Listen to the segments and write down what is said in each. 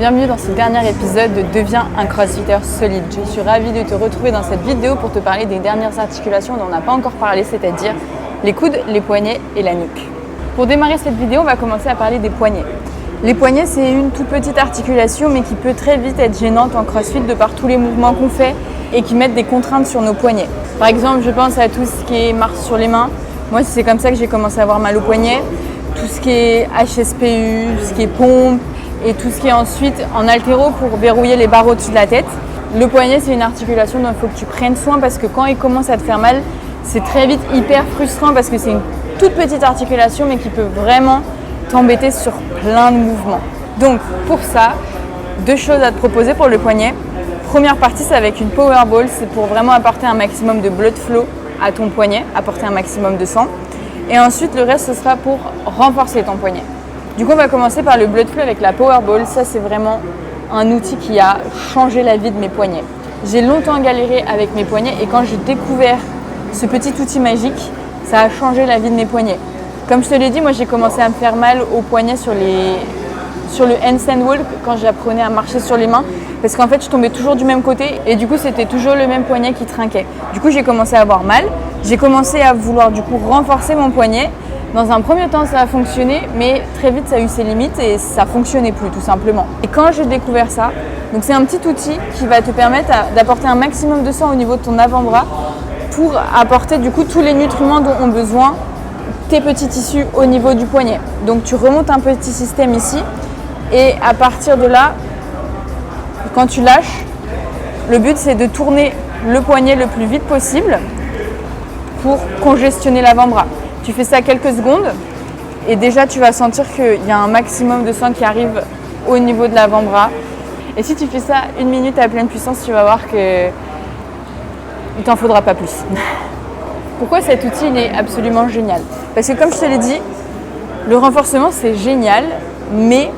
Bienvenue dans ce dernier épisode de Deviens un crossfitter solide. Je suis ravie de te retrouver dans cette vidéo pour te parler des dernières articulations dont on n'a pas encore parlé, c'est-à-dire les coudes, les poignets et la nuque. Pour démarrer cette vidéo, on va commencer à parler des poignets. Les poignets, c'est une toute petite articulation mais qui peut très vite être gênante en crossfit de par tous les mouvements qu'on fait et qui mettent des contraintes sur nos poignets. Par exemple, je pense à tout ce qui est marche sur les mains. Moi, c'est comme ça que j'ai commencé à avoir mal au poignet. Tout ce qui est HSPU, ce qui est pompe et tout ce qui est ensuite en haltéro pour verrouiller les barres au-dessus de la tête. Le poignet, c'est une articulation dont il faut que tu prennes soin parce que quand il commence à te faire mal, c'est très vite hyper frustrant parce que c'est une toute petite articulation mais qui peut vraiment t'embêter sur plein de mouvements. Donc pour ça, deux choses à te proposer pour le poignet. Première partie, c'est avec une power ball, c'est pour vraiment apporter un maximum de blood flow à ton poignet, apporter un maximum de sang. Et ensuite, le reste, ce sera pour renforcer ton poignet. Du coup, on va commencer par le blood flow avec la power ball. Ça, c'est vraiment un outil qui a changé la vie de mes poignets. J'ai longtemps galéré avec mes poignets et quand j'ai découvert ce petit outil magique, ça a changé la vie de mes poignets. Comme je te l'ai dit, moi, j'ai commencé à me faire mal au poignet sur le handstand walk quand j'apprenais à marcher sur les mains parce qu'en fait je tombais toujours du même côté et du coup c'était toujours le même poignet qui trinquait. Du coup j'ai commencé à avoir mal, j'ai commencé à vouloir du coup renforcer mon poignet. Dans un premier temps ça a fonctionné mais très vite ça a eu ses limites et ça fonctionnait plus tout simplement. Et quand j'ai découvert ça, donc c'est un petit outil qui va te permettre d'apporter un maximum de sang au niveau de ton avant-bras pour apporter du coup tous les nutriments dont ont besoin tes petits tissus au niveau du poignet. Donc tu remontes un petit système ici et à partir de là, quand tu lâches, le but c'est de tourner le poignet le plus vite possible pour congestionner l'avant-bras. Tu fais ça quelques secondes et déjà tu vas sentir qu'il y a un maximum de sang qui arrive au niveau de l'avant-bras. Et si tu fais ça 1 minute à pleine puissance, tu vas voir qu'il ne t'en faudra pas plus. Pourquoi cet outil il est absolument génial? Parce que comme je te l'ai dit, le renforcement c'est génial, mais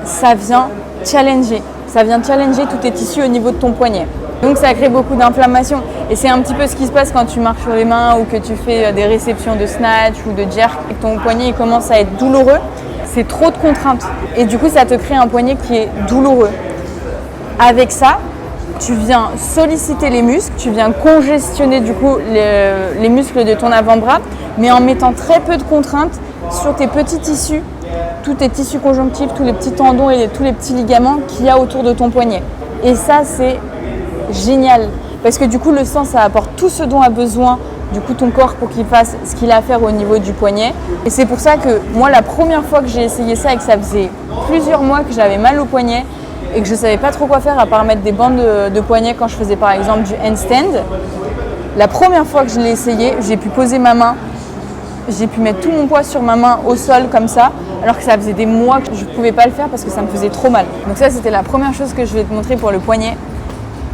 ça vient challenger. Ça vient challenger tous tes tissus au niveau de ton poignet. Donc ça crée beaucoup d'inflammation. Et c'est un petit peu ce qui se passe quand tu marches sur les mains ou que tu fais des réceptions de snatch ou de jerk et que ton poignet il commence à être douloureux. C'est trop de contraintes. Et du coup, ça te crée un poignet qui est douloureux. Avec ça, tu viens solliciter les muscles, tu viens congestionner du coup les muscles de ton avant-bras, mais en mettant très peu de contraintes sur tes petits tissus, tous tes tissus conjonctifs, tous les petits tendons et tous les petits ligaments qu'il y a autour de ton poignet. Et ça, c'est génial, parce que du coup, le sang, ça apporte tout ce dont a besoin du coup ton corps pour qu'il fasse ce qu'il a à faire au niveau du poignet. Et c'est pour ça que moi, la première fois que j'ai essayé ça et que ça faisait plusieurs mois que j'avais mal au poignet, et que je ne savais pas trop quoi faire à part mettre des bandes de poignet quand je faisais par exemple du handstand. La première fois que je l'ai essayé, j'ai pu poser ma main, j'ai pu mettre tout mon poids sur ma main au sol comme ça, alors que ça faisait des mois que je ne pouvais pas le faire parce que ça me faisait trop mal. Donc ça c'était la première chose que je vais te montrer pour le poignet.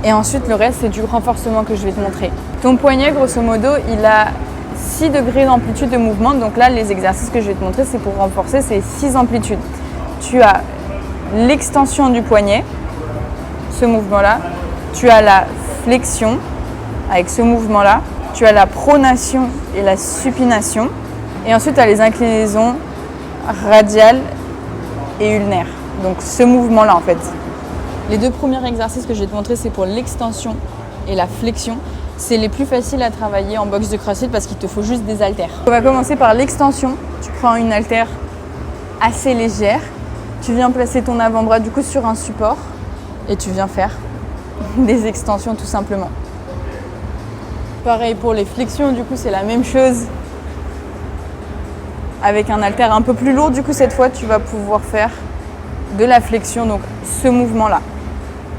Et ensuite le reste c'est du renforcement que je vais te montrer. Ton poignet grosso modo il a 6 degrés d'amplitude de mouvement, donc là les exercices que je vais te montrer c'est pour renforcer ces 6 amplitudes. Tu as l'extension du poignet, ce mouvement-là. Tu as la flexion avec ce mouvement-là. Tu as la pronation et la supination. Et ensuite, tu as les inclinaisons radiales et ulnaires. Donc ce mouvement-là en fait. Les deux premiers exercices que je vais te montrer, c'est pour l'extension et la flexion. C'est les plus faciles à travailler en boxe de CrossFit parce qu'il te faut juste des haltères. On va commencer par l'extension. Tu prends une haltère assez légère. Tu viens placer ton avant-bras du coup sur un support et tu viens faire des extensions tout simplement. Pareil pour les flexions, du coup c'est la même chose avec un haltère un peu plus lourd. Du coup cette fois tu vas pouvoir faire de la flexion, donc ce mouvement-là.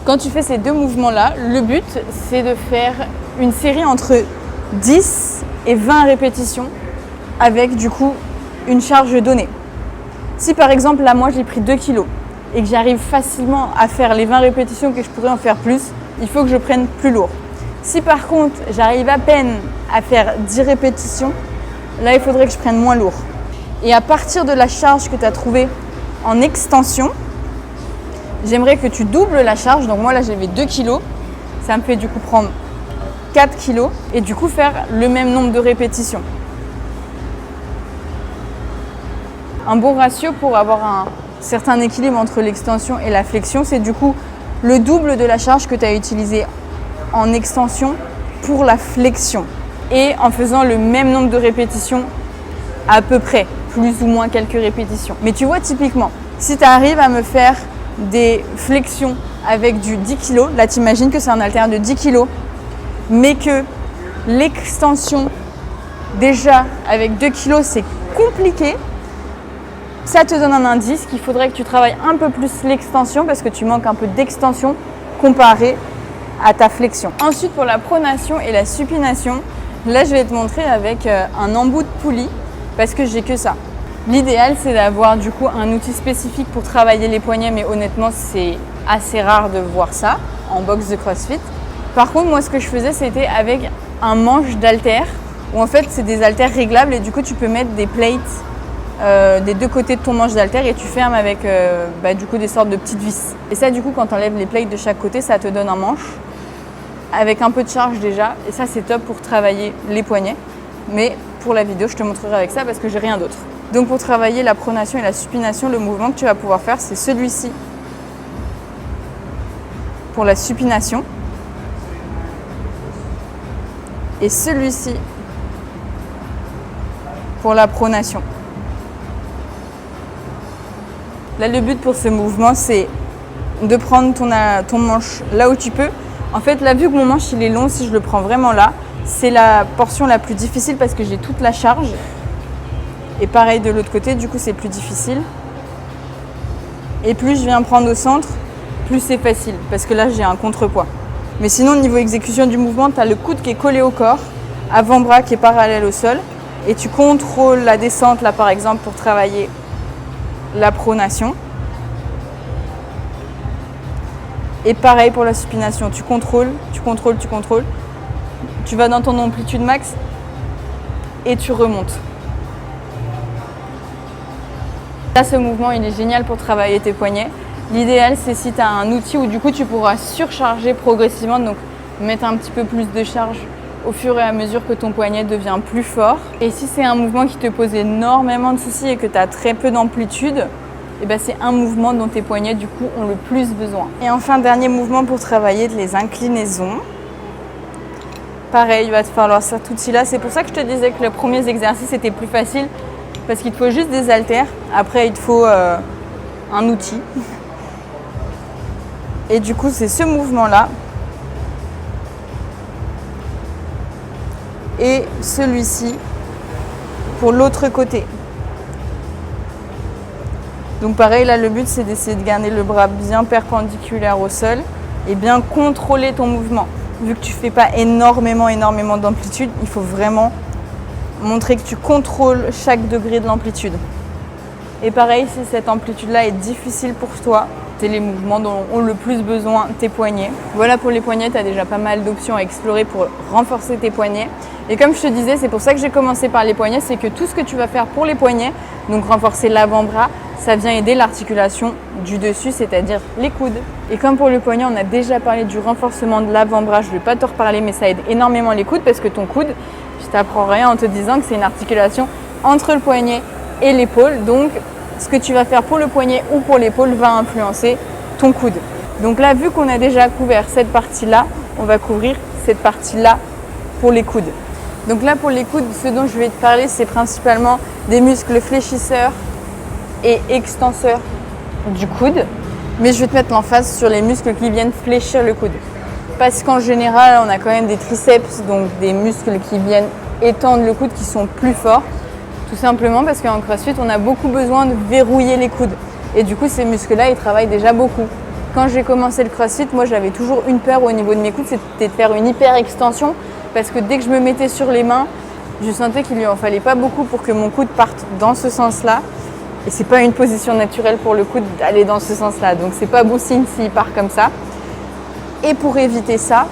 Quand tu fais ces deux mouvements-là, le but c'est de faire une série entre 10 et 20 répétitions avec du coup une charge donnée. Si par exemple là moi j'ai pris 2 kg et que j'arrive facilement à faire les 20 répétitions que je pourrais en faire plus, il faut que je prenne plus lourd. Si par contre j'arrive à peine à faire 10 répétitions, là il faudrait que je prenne moins lourd. Et à partir de la charge que tu as trouvée en extension, j'aimerais que tu doubles la charge. Donc moi là j'avais 2 kg, ça me fait du coup prendre 4 kg et du coup faire le même nombre de répétitions. Un bon ratio pour avoir certain équilibre entre l'extension et la flexion. C'est du coup le double de la charge que tu as utilisée en extension pour la flexion. Et en faisant le même nombre de répétitions à peu près, plus ou moins quelques répétitions. Mais tu vois, typiquement, si tu arrives à me faire des flexions avec du 10 kg, là t'imagines que c'est un haltère de 10 kg, mais que l'extension, déjà avec 2 kg, c'est compliqué, ça te donne un indice qu'il faudrait que tu travailles un peu plus l'extension parce que tu manques un peu d'extension comparé à ta flexion. Ensuite, pour la pronation et la supination, là je vais te montrer avec un embout de poulie parce que j'ai que ça. L'idéal, c'est d'avoir du coup un outil spécifique pour travailler les poignets, mais honnêtement, c'est assez rare de voir ça en box de CrossFit. Par contre, moi, ce que je faisais, c'était avec un manche d'haltère, où en fait, c'est des haltères réglables et du coup, tu peux mettre des plates des deux côtés de ton manche d'haltère et tu fermes avec du coup des sortes de petites vis. Et ça, du coup, quand tu enlèves les plates de chaque côté, ça te donne un manche avec un peu de charge déjà. Et ça, c'est top pour travailler les poignets. Mais pour la vidéo, je te montrerai avec ça parce que j'ai rien d'autre. Donc pour travailler la pronation et la supination, le mouvement que tu vas pouvoir faire, c'est celui-ci pour la supination et celui-ci pour la pronation. Là, le but pour ce mouvement, c'est de prendre ton manche là où tu peux. En fait, là, vu que mon manche il est long, si je le prends vraiment là, c'est la portion la plus difficile parce que j'ai toute la charge. Et pareil de l'autre côté, du coup c'est plus difficile. Et plus je viens prendre au centre, plus c'est facile, parce que là j'ai un contrepoids. Mais sinon, au niveau exécution du mouvement, tu as le coude qui est collé au corps, avant-bras qui est parallèle au sol, et tu contrôles la descente là par exemple pour travailler la pronation. Et pareil pour la supination, tu contrôles. Tu vas dans ton amplitude max et tu remontes. Là, ce mouvement, il est génial pour travailler tes poignets. L'idéal, c'est si tu as un outil où du coup tu pourras surcharger progressivement, donc mettre un petit peu plus de charge au fur et à mesure que ton poignet devient plus fort. Et si c'est un mouvement qui te pose énormément de soucis et que tu as très peu d'amplitude, et ben c'est un mouvement dont tes poignets du coup ont le plus besoin. Et enfin, dernier mouvement pour travailler les inclinaisons. Pareil, il va te falloir cet outil-là. C'est pour ça que je te disais que les premiers exercices étaient plus faciles parce qu'il te faut juste des haltères. Après, il te faut un outil. Et du coup, c'est ce mouvement-là. Et celui-ci pour l'autre côté. Donc pareil, là, le but, c'est d'essayer de garder le bras bien perpendiculaire au sol et bien contrôler ton mouvement. Vu que tu ne fais pas énormément d'amplitude, il faut vraiment montrer que tu contrôles chaque degré de l'amplitude. Et pareil, si cette amplitude-là est difficile pour toi, c'est les mouvements dont ont le plus besoin tes poignets. Voilà, pour les poignets, tu as déjà pas mal d'options à explorer pour renforcer tes poignets. Et comme je te disais, c'est pour ça que j'ai commencé par les poignets, c'est que tout ce que tu vas faire pour les poignets, donc renforcer l'avant-bras, ça vient aider l'articulation du dessus, c'est-à-dire les coudes. Et comme pour le poignet, on a déjà parlé du renforcement de l'avant-bras, je ne vais pas te reparler, mais ça aide énormément les coudes parce que ton coude, je t'apprends rien en te disant que c'est une articulation entre le poignet et l'épaule. Donc, ce que tu vas faire pour le poignet ou pour l'épaule va influencer ton coude. Donc là, vu qu'on a déjà couvert cette partie-là, on va couvrir cette partie-là pour les coudes. Donc là, pour les coudes, ce dont je vais te parler, c'est principalement des muscles fléchisseurs et extenseurs du coude. Mais je vais te mettre l'emphase sur les muscles qui viennent fléchir le coude. Parce qu'en général, on a quand même des triceps, donc des muscles qui viennent étendre le coude, qui sont plus forts. Tout simplement parce qu'en CrossFit, on a beaucoup besoin de verrouiller les coudes. Et du coup, ces muscles-là, ils travaillent déjà beaucoup. Quand j'ai commencé le CrossFit, moi, j'avais toujours une peur au niveau de mes coudes, c'était de faire une hyper extension. Parce que dès que je me mettais sur les mains, je sentais qu'il lui en fallait pas beaucoup pour que mon coude parte dans ce sens-là. Et c'est pas une position naturelle pour le coude d'aller dans ce sens-là. Donc c'est pas bon signe s'il part comme ça. Et pour éviter ça,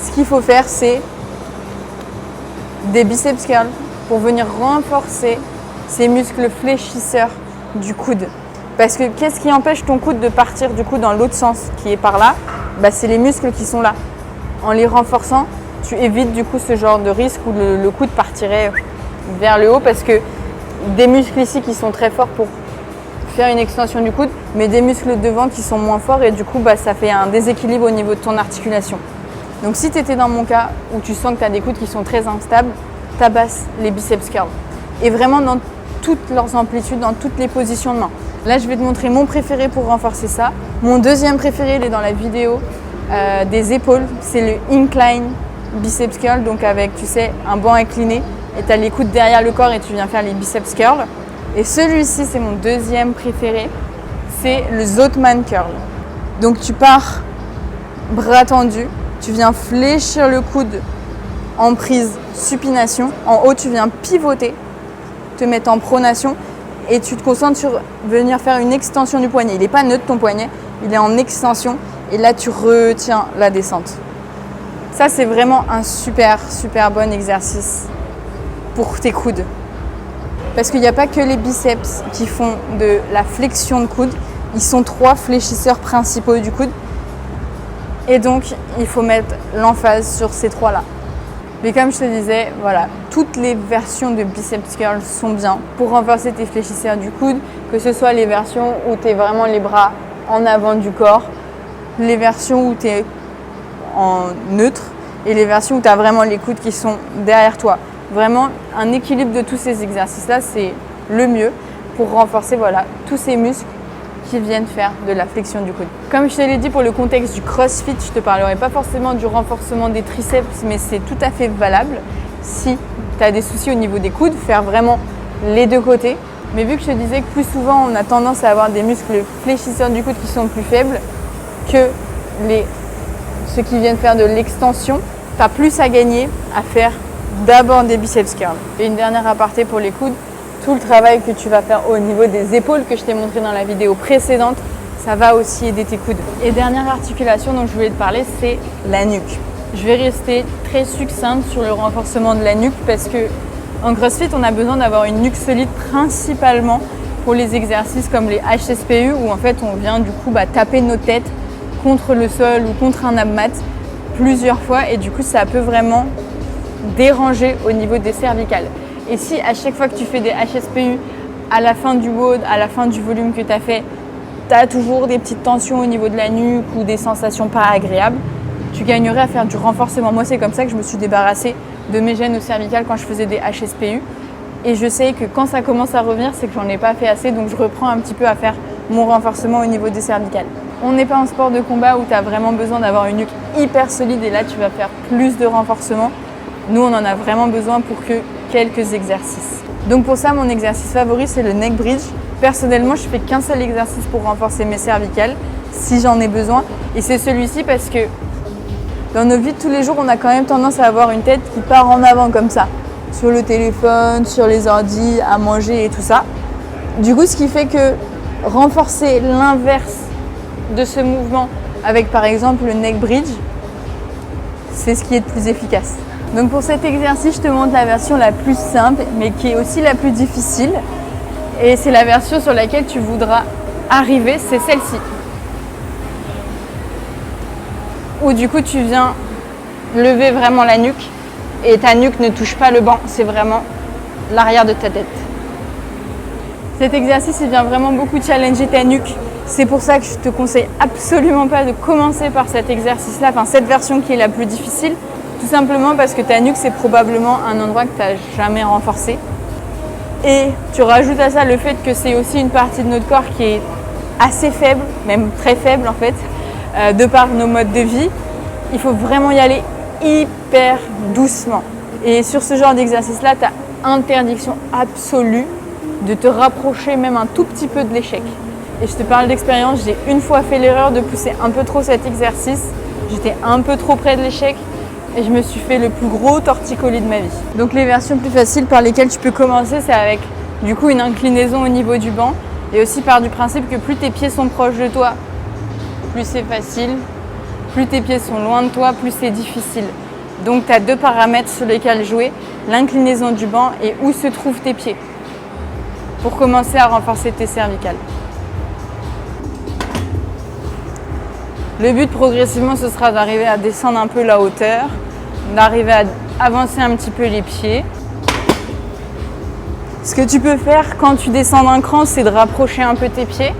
ce qu'il faut faire, c'est des biceps curls pour venir renforcer ces muscles fléchisseurs du coude. Parce que qu'est-ce qui empêche ton coude de partir du coup dans l'autre sens qui est par là? C'est les muscles qui sont là. En les renforçant, tu évites du coup ce genre de risque où le coude partirait vers le haut parce que des muscles ici qui sont très forts pour faire une extension du coude, mais des muscles devant qui sont moins forts et du coup ça fait un déséquilibre au niveau de ton articulation. Donc si tu étais dans mon cas où tu sens que tu as des coudes qui sont très instables, tabasse les biceps curls. Et vraiment dans toutes leurs amplitudes, dans toutes les positions de main. Là je vais te montrer mon préféré pour renforcer ça. Mon deuxième préféré, il est dans la vidéo des épaules, c'est le incline biceps curl, donc avec tu sais un banc incliné et tu as les coudes derrière le corps et tu viens faire les biceps curls. Et celui-ci c'est mon deuxième préféré, c'est le Zoatman curl. Donc tu pars bras tendus, tu viens fléchir le coude en prise supination, en haut tu viens pivoter, te mettre en pronation et tu te concentres sur venir faire une extension du poignet. Il n'est pas neutre ton poignet, il est en extension et là tu retiens la descente. Ça c'est vraiment un super bon exercice pour tes coudes. Parce qu'il n'y a pas que les biceps qui font de la flexion de coude, ils sont 3 fléchisseurs principaux du coude. Et donc il faut mettre l'emphase sur ces 3-là. Mais comme je te disais, voilà, toutes les versions de biceps curl sont bien pour renforcer tes fléchisseurs du coude, que ce soit les versions où tu es vraiment les bras en avant du corps, les versions où tu es en neutre et les versions où tu as vraiment les coudes qui sont derrière toi. Vraiment, un équilibre de tous ces exercices-là, c'est le mieux pour renforcer voilà, tous ces muscles qui viennent faire de la flexion du coude. Comme je te l'ai dit, pour le contexte du CrossFit, je ne te parlerai pas forcément du renforcement des triceps, mais c'est tout à fait valable si tu as des soucis au niveau des coudes, faire vraiment les deux côtés. Mais vu que je te disais que plus souvent, on a tendance à avoir des muscles fléchisseurs du coude qui sont plus faibles que ceux qui viennent faire de l'extension, tu as plus à gagner à faire d'abord des biceps curls. Et une dernière aparté pour les coudes, tout le travail que tu vas faire au niveau des épaules que je t'ai montré dans la vidéo précédente, ça va aussi aider tes coudes. Et dernière articulation dont je voulais te parler, c'est la nuque. Je vais rester très succincte sur le renforcement de la nuque parce que en CrossFit, on a besoin d'avoir une nuque solide principalement pour les exercices comme les HSPU où en fait on vient du coup taper nos têtes contre le sol ou contre un abmat plusieurs fois et du coup ça peut vraiment déranger au niveau des cervicales. Et si à chaque fois que tu fais des HSPU, à la fin du WOD, à la fin du volume que tu as fait, tu as toujours des petites tensions au niveau de la nuque ou des sensations pas agréables, tu gagnerais à faire du renforcement. Moi, c'est comme ça que je me suis débarrassée de mes gènes au cervical quand je faisais des HSPU. Et je sais que quand ça commence à revenir, c'est que j'en ai pas fait assez, donc je reprends un petit peu à faire mon renforcement au niveau des cervicales. On n'est pas en sport de combat où tu as vraiment besoin d'avoir une nuque hyper solide et là, tu vas faire plus de renforcement. Nous, on en a vraiment besoin pour que quelques exercices. Donc pour ça, mon exercice favori, c'est le neck bridge. Personnellement, je fais qu'un seul exercice pour renforcer mes cervicales, si j'en ai besoin. Et c'est celui-ci parce que dans nos vies de tous les jours, on a quand même tendance à avoir une tête qui part en avant comme ça. Sur le téléphone, sur les ordis, à manger et tout ça. Du coup, ce qui fait que renforcer l'inverse de ce mouvement avec par exemple le neck bridge, c'est ce qui est le plus efficace. Donc pour cet exercice, je te montre la version la plus simple, mais qui est aussi la plus difficile. Et c'est la version sur laquelle tu voudras arriver, c'est celle-ci. Où du coup, tu viens lever vraiment la nuque et ta nuque ne touche pas le banc, c'est vraiment l'arrière de ta tête. Cet exercice, il vient vraiment beaucoup challenger ta nuque. C'est pour ça que je te conseille absolument pas de commencer par cet exercice-là, enfin cette version qui est la plus difficile. Tout simplement parce que ta nuque, c'est probablement un endroit que tu n'as jamais renforcé. Et tu rajoutes à ça le fait que c'est aussi une partie de notre corps qui est assez faible, même très faible en fait, de par nos modes de vie. Il faut vraiment y aller hyper doucement. Et sur ce genre d'exercice-là, tu as interdiction absolue de te rapprocher même un tout petit peu de l'échec. Et je te parle d'expérience, j'ai une fois fait l'erreur de pousser un peu trop cet exercice. J'étais un peu trop près de l'échec. Et je me suis fait le plus gros torticolis de ma vie. Donc les versions plus faciles par lesquelles tu peux commencer, c'est avec du coup une inclinaison au niveau du banc et aussi par du principe que plus tes pieds sont proches de toi, plus c'est facile, plus tes pieds sont loin de toi, plus c'est difficile. Donc tu as 2 paramètres sur lesquels jouer, l'inclinaison du banc et où se trouvent tes pieds pour commencer à renforcer tes cervicales. Le but progressivement, ce sera d'arriver à descendre un peu la hauteur, d'arriver à avancer un petit peu les pieds. Ce que tu peux faire quand tu descends d'un cran, c'est de rapprocher un peu tes pieds.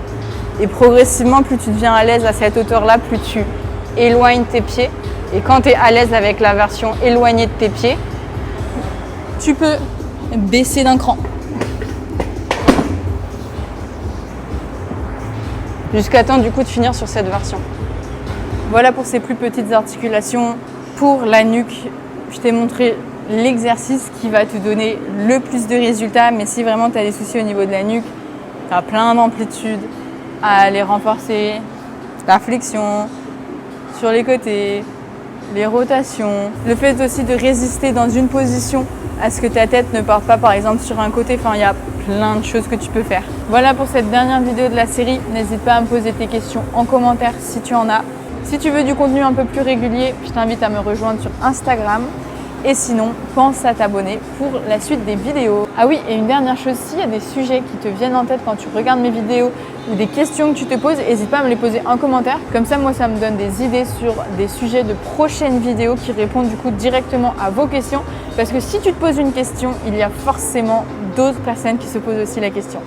Et progressivement, plus tu deviens à l'aise à cette hauteur-là, plus tu éloignes tes pieds. Et quand tu es à l'aise avec la version éloignée de tes pieds, tu peux baisser d'un cran. Jusqu'à temps du coup de finir sur cette version. Voilà pour ces plus petites articulations. Pour la nuque, je t'ai montré l'exercice qui va te donner le plus de résultats. Mais si vraiment tu as des soucis au niveau de la nuque, tu as plein d'amplitudes à aller renforcer. La flexion sur les côtés, les rotations. Le fait aussi de résister dans une position à ce que ta tête ne parte pas par exemple sur un côté. Enfin, il y a plein de choses que tu peux faire. Voilà pour cette dernière vidéo de la série. N'hésite pas à me poser tes questions en commentaire si tu en as. Si tu veux du contenu un peu plus régulier, je t'invite à me rejoindre sur Instagram. Et sinon, pense à t'abonner pour la suite des vidéos. Ah oui, et une dernière chose, s'il y a des sujets qui te viennent en tête quand tu regardes mes vidéos ou des questions que tu te poses, n'hésite pas à me les poser en commentaire. Comme ça, moi, ça me donne des idées sur des sujets de prochaines vidéos qui répondent du coup directement à vos questions. Parce que si tu te poses une question, il y a forcément d'autres personnes qui se posent aussi la question.